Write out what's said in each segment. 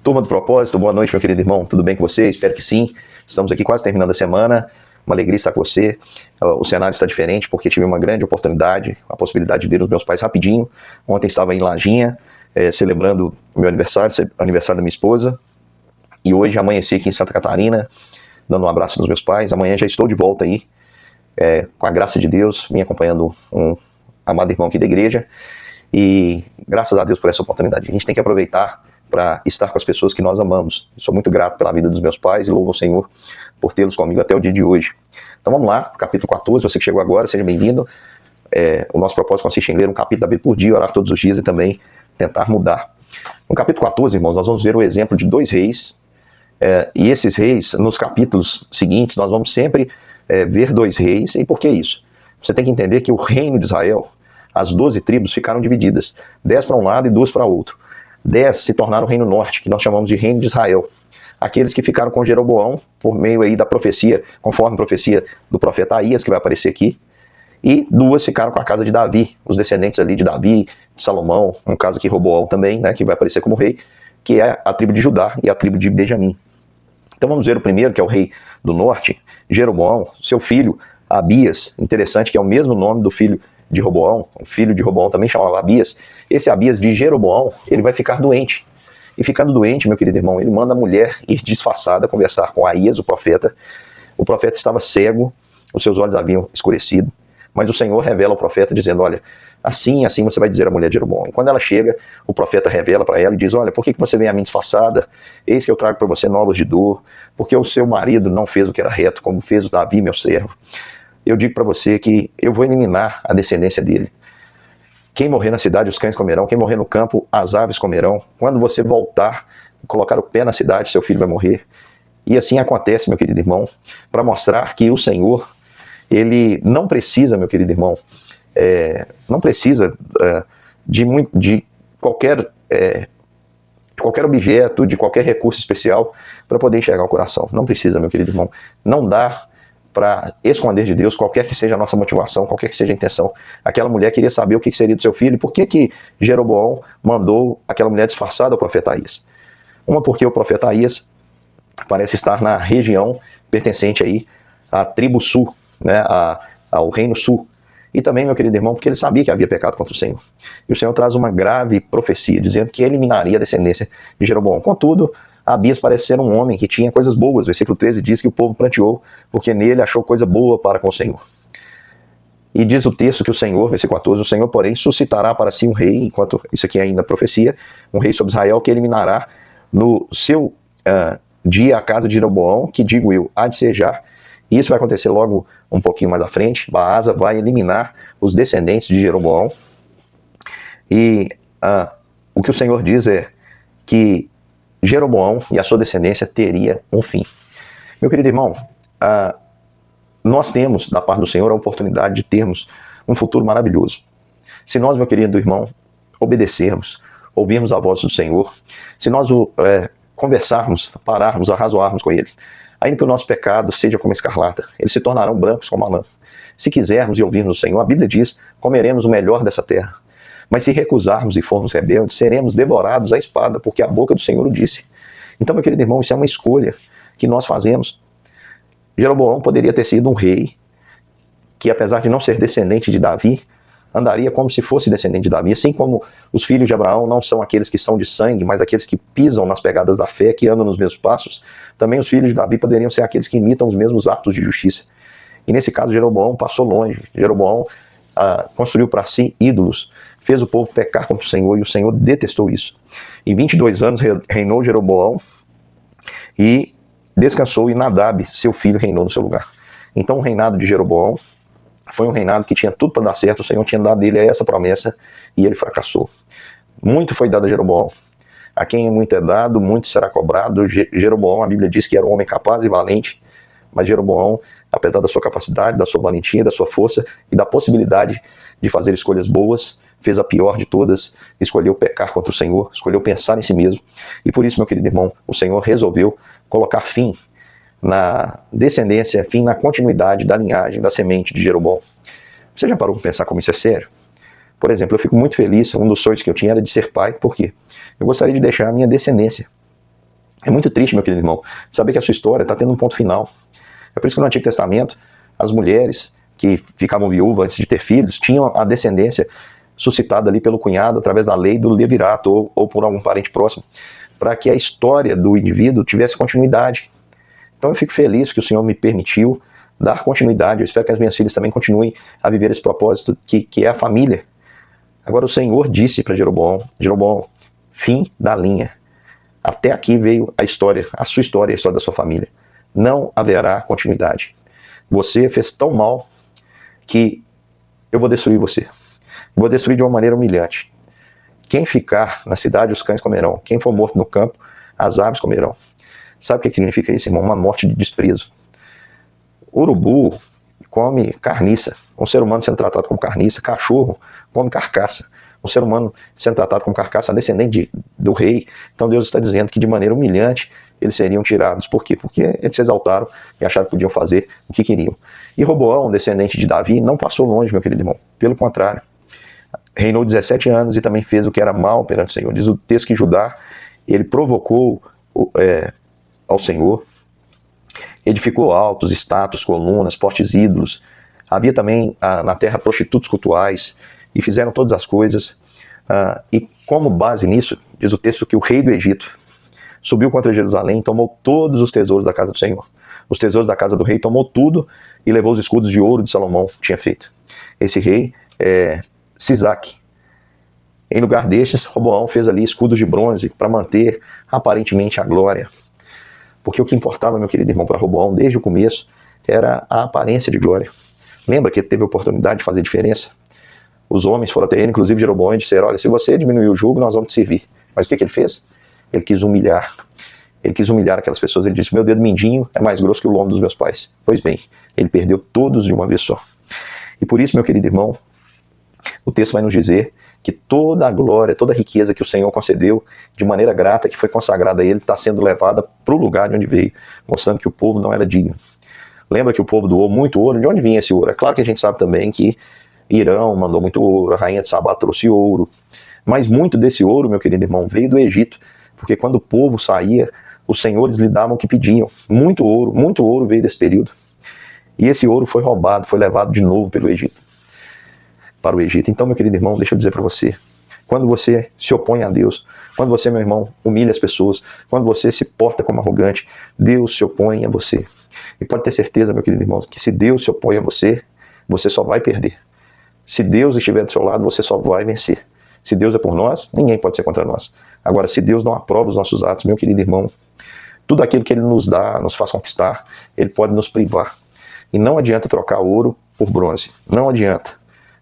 Turma do Propósito, boa noite, meu querido irmão. Tudo bem com você? Espero que sim. Estamos aqui quase terminando a semana. Uma alegria estar com você. O cenário está diferente porque tive uma grande oportunidade, a possibilidade de ver os meus pais rapidinho. Ontem estava em Lajinha, celebrando o meu aniversário, aniversário da minha esposa. E hoje amanheci aqui em Santa Catarina, dando um abraço nos meus pais. Amanhã já estou de volta aí, com a graça de Deus, me acompanhando um amado irmão aqui da igreja. E graças a Deus por essa oportunidade. A gente tem que aproveitar para estar com as pessoas que nós amamos. Eu sou muito grato pela vida dos meus pais e louvo ao Senhor por tê-los comigo até o dia de hoje. Então vamos lá, capítulo 14, você que chegou agora, seja bem-vindo. O nosso propósito consiste em ler um capítulo da Bíblia por dia, orar todos os dias e também tentar mudar. No capítulo 14, irmãos, nós vamos ver o exemplo de dois reis, e esses reis, nos capítulos seguintes, nós vamos sempre ver dois reis. E por que isso? Você tem que entender que o reino de Israel, as 12 tribos ficaram divididas, 10 para um lado e 2 para outro. 10 se tornaram o reino norte, que nós chamamos de reino de Israel. Aqueles que ficaram com Jeroboão, por meio aí da profecia, conforme a profecia do profeta Aías, que vai aparecer aqui. E 2 ficaram com a casa de Davi, os descendentes ali de Davi, de Salomão, no caso aqui Roboão também, né, que vai aparecer como rei, que é a tribo de Judá e a tribo de Benjamim. Então vamos ver o primeiro, que é o rei do norte, Jeroboão, seu filho Abias, interessante que é o mesmo nome do filho de Roboão, o filho de Roboão também chamava Abias. Esse Abias de Jeroboão, ele vai ficar doente. E ficando doente, meu querido irmão, ele manda a mulher ir disfarçada conversar com Aías, o profeta. O profeta estava cego, os seus olhos haviam escurecido, mas o Senhor revela ao profeta dizendo, olha, assim você vai dizer à mulher de Jeroboão. E quando ela chega, o profeta revela para ela e diz, olha, por que você vem a mim disfarçada? Eis que eu trago para você novas de dor, porque o seu marido não fez o que era reto, como fez o Davi, meu servo. Eu digo para você que eu vou eliminar a descendência dele. Quem morrer na cidade, os cães comerão. Quem morrer no campo, as aves comerão. Quando você voltar, colocar o pé na cidade, seu filho vai morrer. E assim acontece, meu querido irmão, para mostrar que o Senhor, ele não precisa, meu querido irmão, não precisa de qualquer objeto, de qualquer recurso especial para poder enxergar o coração. Não precisa, meu querido irmão. Não dá para esconder de Deus, qualquer que seja a nossa motivação, qualquer que seja a intenção. Aquela mulher queria saber o que seria do seu filho, e por que Jeroboão mandou aquela mulher disfarçada ao profeta Aías. Uma, porque o profeta Aías parece estar na região pertencente aí à tribo sul, né, ao reino sul. E também, meu querido irmão, porque ele sabia que havia pecado contra o Senhor. E o Senhor traz uma grave profecia, dizendo que eliminaria a descendência de Jeroboão. Contudo, Abias parece ser um homem que tinha coisas boas. Versículo 13 diz que o povo planteou, porque nele achou coisa boa para com o Senhor. E diz o texto que o Senhor, versículo 14, o Senhor, porém, suscitará para si um rei, enquanto isso aqui ainda é profecia, um rei sobre Israel, que eliminará no seu dia a casa de Jeroboão, que digo eu, há de sejar. E isso vai acontecer logo um pouquinho mais à frente. Baasa vai eliminar os descendentes de Jeroboão. E o que o Senhor diz é que Jeroboão e a sua descendência teria um fim. Meu querido irmão, nós temos da parte do Senhor a oportunidade de termos um futuro maravilhoso. Se nós, meu querido irmão, obedecermos, ouvirmos a voz do Senhor, se nós conversarmos, pararmos, arrazoarmos com Ele, ainda que o nosso pecado seja como escarlata, eles se tornarão brancos como a lã. Se quisermos e ouvirmos o Senhor, a Bíblia diz, comeremos o melhor dessa terra. Mas se recusarmos e formos rebeldes, seremos devorados à espada, porque a boca do Senhor o disse. Então, meu querido irmão, isso é uma escolha que nós fazemos. Jeroboão poderia ter sido um rei que, apesar de não ser descendente de Davi, andaria como se fosse descendente de Davi. Assim como os filhos de Abraão não são aqueles que são de sangue, mas aqueles que pisam nas pegadas da fé, que andam nos mesmos passos, também os filhos de Davi poderiam ser aqueles que imitam os mesmos atos de justiça. E nesse caso, Jeroboão passou longe. Jeroboão construiu para si ídolos, fez o povo pecar contra o Senhor, e o Senhor detestou isso. Em 22 anos reinou Jeroboão e descansou, e Nadab, seu filho, reinou no seu lugar. Então o reinado de Jeroboão foi um reinado que tinha tudo para dar certo. O Senhor tinha dado a ele essa promessa e ele fracassou. Muito foi dado a Jeroboão. A quem muito é dado, muito será cobrado. Jeroboão, a Bíblia diz que era um homem capaz e valente, mas Jeroboão, apesar da sua capacidade, da sua valentia, da sua força e da possibilidade de fazer escolhas boas, fez a pior de todas, escolheu pecar contra o Senhor, escolheu pensar em si mesmo. E por isso, meu querido irmão, o Senhor resolveu colocar fim na descendência, fim na continuidade da linhagem, da semente de Jeroboão. Você já parou para pensar como isso é sério? Por exemplo, eu fico muito feliz, um dos sonhos que eu tinha era de ser pai, por quê? Eu gostaria de deixar a minha descendência. É muito triste, meu querido irmão, saber que a sua história está tendo um ponto final. É por isso que no Antigo Testamento, as mulheres que ficavam viúvas antes de ter filhos, tinham a descendência suscitada ali pelo cunhado, através da lei do levirato, ou por algum parente próximo, para que a história do indivíduo tivesse continuidade. Então eu fico feliz que o Senhor me permitiu dar continuidade. Eu espero que as minhas filhas também continuem a viver esse propósito que é a família. Agora o Senhor disse para Jeroboão, Jeroboão, fim da linha. Até aqui veio a história, a sua história e a história da sua família. Não haverá continuidade. Você fez tão mal que eu vou destruir você. Vou destruir de uma maneira humilhante. Quem ficar na cidade, os cães comerão. Quem for morto no campo, as aves comerão. Sabe o que significa isso, irmão? Uma morte de desprezo. Urubu come carniça. Um ser humano sendo tratado como carniça. Cachorro come carcaça. Um ser humano sendo tratado como carcaça, descendente do rei. Então Deus está dizendo que de maneira humilhante eles seriam tirados. Por quê? Porque eles se exaltaram e acharam que podiam fazer o que queriam. E Roboão, descendente de Davi, não passou longe, meu querido irmão. Pelo contrário, reinou 17 anos e também fez o que era mal perante o Senhor. Diz o texto que Judá, ele provocou ao Senhor, edificou altos, estátuas, colunas, postes ídolos. Havia também na terra prostitutos cultuais, e fizeram todas as coisas. E como base nisso, diz o texto que o rei do Egito subiu contra Jerusalém, tomou todos os tesouros da casa do Senhor. Os tesouros da casa do rei, tomou tudo e levou os escudos de ouro de Salomão tinha feito. Esse rei é Sisaque. Em lugar destes, Roboão fez ali escudos de bronze para manter aparentemente a glória. Porque o que importava, meu querido irmão, para Roboão, desde o começo, era a aparência de glória. Lembra que ele teve a oportunidade de fazer diferença? Os homens foram até ele, inclusive Jeroboão, e disseram, olha, se você diminuir o jugo, nós vamos te servir. Mas o que ele fez? Ele quis humilhar. Ele quis humilhar aquelas pessoas. Ele disse, meu dedo mindinho é mais grosso que o lombo dos meus pais. Pois bem, ele perdeu todos de uma vez só. E por isso, meu querido irmão, o texto vai nos dizer que toda a glória, toda a riqueza que o Senhor concedeu de maneira grata, que foi consagrada a ele, está sendo levada para o lugar de onde veio, mostrando que o povo não era digno. Lembra que o povo doou muito ouro? De onde vinha esse ouro? É claro que a gente sabe também que Irão mandou muito ouro, a rainha de Sabá trouxe ouro, mas muito desse ouro, meu querido irmão, veio do Egito, porque quando o povo saía, os senhores lhe davam o que pediam. Muito ouro veio desse período. E esse ouro foi roubado, foi levado de novo pelo Egito, para o Egito. Então, meu querido irmão, deixa eu dizer para você, quando você se opõe a Deus, quando você, meu irmão, humilha as pessoas, quando você se porta como arrogante, Deus se opõe a você. E pode ter certeza, meu querido irmão, que se Deus se opõe a você, você só vai perder. Se Deus estiver do seu lado, você só vai vencer. Se Deus é por nós, ninguém pode ser contra nós. Agora, se Deus não aprova os nossos atos, meu querido irmão, tudo aquilo que Ele nos dá, nos faz conquistar, Ele pode nos privar. E não adianta trocar ouro por bronze. Não adianta.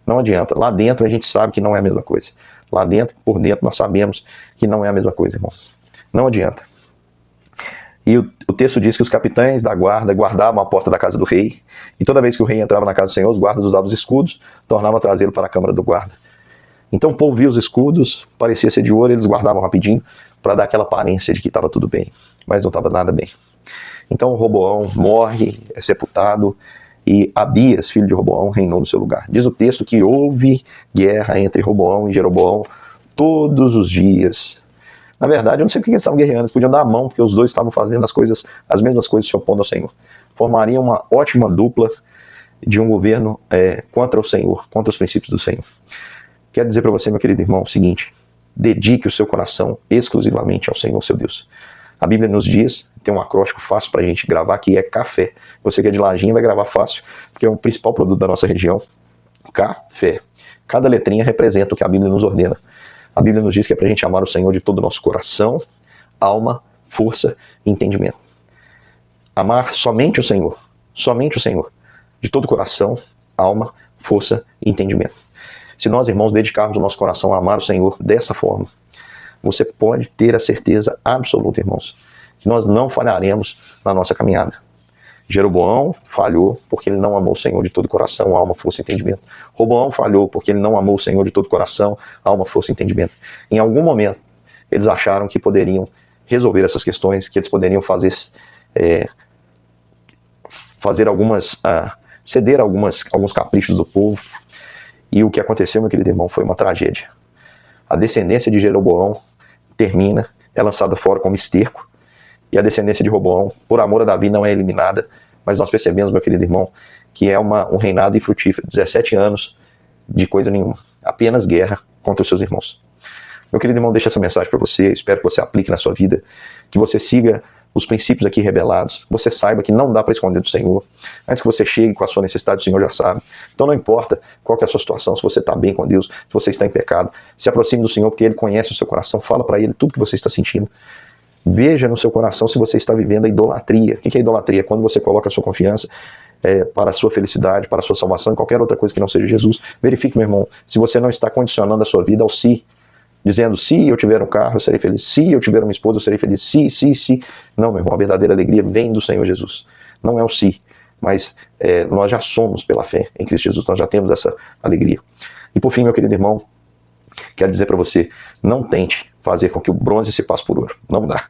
Não adianta. Lá dentro a gente sabe que não é a mesma coisa. Lá dentro, por dentro, nós sabemos que não é a mesma coisa, irmãos. Não adianta. E o texto diz que os capitães da guarda guardavam a porta da casa do rei, e toda vez que o rei entrava na casa do Senhor, os guardas usavam os escudos, tornavam a trazê-lo para a câmara do guarda. Então o povo via os escudos, parecia ser de ouro, eles guardavam rapidinho, para dar aquela aparência de que estava tudo bem, mas não estava nada bem. Então Roboão morre, é sepultado, e Abias, filho de Roboão, reinou no seu lugar. Diz o texto que houve guerra entre Roboão e Jeroboão todos os dias. Na verdade, eu não sei porque eles estavam guerreando, eles podiam dar a mão, porque os dois estavam fazendo as mesmas coisas, se opondo ao Senhor. Formariam uma ótima dupla de um governo contra o Senhor, contra os princípios do Senhor. Quero dizer para você, meu querido irmão, o seguinte: dedique o seu coração exclusivamente ao Senhor, seu Deus. A Bíblia nos diz, tem um acróstico fácil para a gente gravar, que é café. Você que é de Lajinha vai gravar fácil, porque é o principal produto da nossa região. Café. Cada letrinha representa o que a Bíblia nos ordena. A Bíblia nos diz que é para a gente amar o Senhor de todo o nosso coração, alma, força e entendimento. Amar somente o Senhor, de todo o coração, alma, força e entendimento. Se nós, irmãos, dedicarmos o nosso coração a amar o Senhor dessa forma, você pode ter a certeza absoluta, irmãos, que nós não falharemos na nossa caminhada. Jeroboão falhou porque ele não amou o Senhor de todo o coração, alma, força e entendimento. Roboão falhou porque ele não amou o Senhor de todo o coração, alma, força e entendimento. Em algum momento, eles acharam que poderiam resolver essas questões, que eles poderiam ceder alguns caprichos do povo. E o que aconteceu, meu querido irmão, foi uma tragédia. A descendência de Jeroboão termina, é lançada fora como esterco, e a descendência de Roboão, por amor a Davi, não é eliminada, mas nós percebemos, meu querido irmão, que é um reinado infrutífero, 17 anos de coisa nenhuma, apenas guerra contra os seus irmãos. Meu querido irmão, deixa essa mensagem para você, espero que você aplique na sua vida, que você siga os princípios aqui revelados, você saiba que não dá para esconder do Senhor. Antes que você chegue com a sua necessidade, o Senhor já sabe. Então não importa qual que é a sua situação, se você está bem com Deus, se você está em pecado, se aproxime do Senhor, porque Ele conhece o seu coração, fala para Ele tudo que você está sentindo. Veja no seu coração se você está vivendo a idolatria. O que é idolatria? Quando você coloca a sua confiança para a sua felicidade, para a sua salvação, e qualquer outra coisa que não seja Jesus. Verifique, meu irmão, se você não está condicionando a sua vida ao si, dizendo, se eu tiver um carro, eu serei feliz. Se eu tiver uma esposa, eu serei feliz. Se. Não, meu irmão, a verdadeira alegria vem do Senhor Jesus. Não é o si, mas nós já somos pela fé em Cristo Jesus. Nós já temos essa alegria. E por fim, meu querido irmão, quero dizer para você, não tente fazer com que o bronze se passe por ouro. Não dá.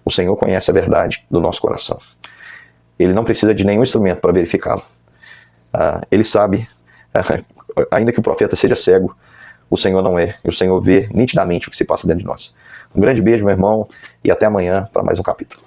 O Senhor conhece a verdade do nosso coração. Ele não precisa de nenhum instrumento para verificá-lo. Ele sabe, ainda que o profeta seja cego, o Senhor não é. E o Senhor vê nitidamente o que se passa dentro de nós. Um grande beijo, meu irmão, e até amanhã para mais um capítulo.